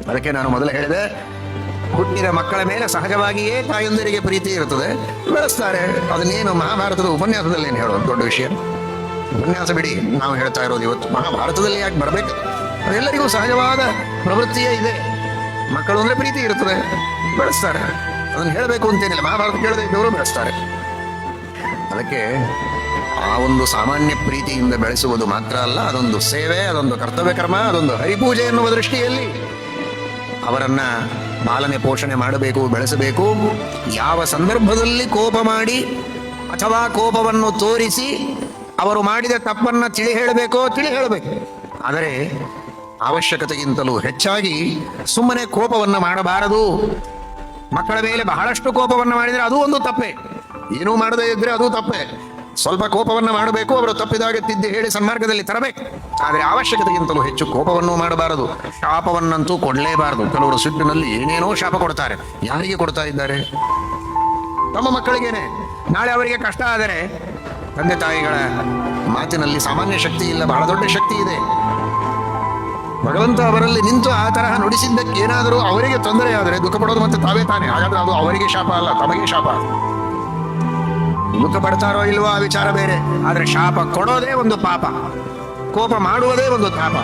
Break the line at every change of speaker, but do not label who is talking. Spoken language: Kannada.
ಅದಕ್ಕೆ ನಾನು ಮೊದಲು ಹೇಳಿದೆ, ಹುಟ್ಟಿದ ಮಕ್ಕಳ ಮೇಲೆ ಸಹಜವಾಗಿಯೇ ತಾಯಂದಿರಿಗೆ ಪ್ರೀತಿ ಇರುತ್ತದೆ, ಬೆಳೆಸ್ತಾರೆ. ಅದನ್ನೇನು ಮಹಾಭಾರತದ ಉಪನ್ಯಾಸದಲ್ಲಿ ಏನು ಹೇಳೋದು ದೊಡ್ಡ ವಿಷಯ? ಉಪನ್ಯಾಸ ಬಿಡಿ, ನಾವು ಹೇಳ್ತಾ ಇರೋದು ಇವತ್ತು ಮಹಾಭಾರತದಲ್ಲಿ ಯಾಕೆ ಬರಬೇಕು? ಅದೆಲ್ಲರಿಗೂ ಸಹಜವಾದ ಪ್ರವೃತ್ತಿಯೇ ಇದೆ. ಮಕ್ಕಳು ಅಂದ್ರೆ ಪ್ರೀತಿ ಇರುತ್ತದೆ, ಬೆಳೆಸ್ತಾರೆ. ಅದನ್ನು ಹೇಳಬೇಕು ಅಂತೇನಿಲ್ಲ, ಮಹಾಭಾರತ ಕೇಳದೆ ಇದ್ದವರು ಬೆಳೆಸ್ತಾರೆ. ಅದಕ್ಕೆ ಆ ಒಂದು ಸಾಮಾನ್ಯ ಪ್ರೀತಿಯಿಂದ ಬೆಳೆಸುವುದು ಮಾತ್ರ ಅಲ್ಲ, ಅದೊಂದು ಸೇವೆ, ಅದೊಂದು ಕರ್ತವ್ಯ ಕರ್ಮ, ಅದೊಂದು ಹರಿಪೂಜೆ ಎನ್ನುವ ದೃಷ್ಟಿಯಲ್ಲಿ ಅವರನ್ನ ಪಾಲನೆ ಪೋಷಣೆ ಮಾಡಬೇಕು, ಬೆಳೆಸಬೇಕು. ಯಾವ ಸಂದರ್ಭದಲ್ಲಿ ಕೋಪ ಮಾಡಿ ಅಥವಾ ಕೋಪವನ್ನು ತೋರಿಸಿ ಅವರು ಮಾಡಿದ ತಪ್ಪನ್ನ ತಿಳಿ ಹೇಳಬೇಕೋ ತಿಳಿ ಹೇಳಬೇಕು. ಆದರೆ ಅವಶ್ಯಕತೆಗಿಂತಲೂ ಹೆಚ್ಚಾಗಿ ಸುಮ್ಮನೆ ಕೋಪವನ್ನು ಮಾಡಬಾರದು. ಮಕ್ಕಳ ಮೇಲೆ ಬಹಳಷ್ಟು ಕೋಪವನ್ನು ಮಾಡಿದರೆ ಅದು ಒಂದು ತಪ್ಪೆ, ಏನೂ ಮಾಡದೇ ಇದ್ರೆ ಅದು ತಪ್ಪೆ. ಸ್ವಲ್ಪ ಕೋಪವನ್ನು ಮಾಡಬೇಕು, ಅವರು ತಪ್ಪಿದಾಗ ತಿದ್ದಿ ಹೇಳಿ ಸನ್ಮಾರ್ಗದಲ್ಲಿ ತರಬೇಕು. ಆದರೆ ಅವಶ್ಯಕತೆಗಿಂತಲೂ ಹೆಚ್ಚು ಕೋಪವನ್ನು ಮಾಡಬಾರದು. ಶಾಪವನ್ನಂತೂ ಕೊಡಲೇಬಾರದು. ಕೆಲವರು ಸಿಟ್ಟಿನಲ್ಲಿ ಏನೇನೋ ಶಾಪ ಕೊಡ್ತಾರೆ. ಯಾರಿಗೆ ಕೊಡ್ತಾ ಇದ್ದಾರೆ? ತಮ್ಮ ಮಕ್ಕಳಿಗೇನೆ. ನಾಳೆ ಅವರಿಗೆ ಕಷ್ಟ ಆದರೆ ತಂದೆ ತಾಯಿಗಳ ಮಾತಿನಲ್ಲಿ ಸಾಮಾನ್ಯ ಶಕ್ತಿ ಇಲ್ಲ, ಬಹಳ ದೊಡ್ಡ ಶಕ್ತಿ ಇದೆ. ಭಗವಂತ ಅವರಲ್ಲಿ ನಿಂತು ಆ ತರಹ ನುಡಿಸಿದ್ದಕ್ಕೆ ಏನಾದರೂ ಅವರಿಗೆ ತೊಂದರೆ ಆದರೆ ದುಃಖ ಪಡೋದು ಮತ್ತೆ ತಾವೇ ತಾನೆ. ಹಾಗಾದ್ರೆ ಅದು ಅವರಿಗೆ ಶಾಪ ಅಲ್ಲ, ತಮಗೆ ಶಾಪ. ದುಃಖ ಪಡ್ತಾರೋ ಇಲ್ವೋ ಆ ವಿಚಾರ ಬೇರೆ, ಆದ್ರೆ ಶಾಪ ಕೊಡೋದೇ ಒಂದು ಪಾಪ, ಕೋಪ ಮಾಡುವುದೇ ಒಂದು ತಾಪ.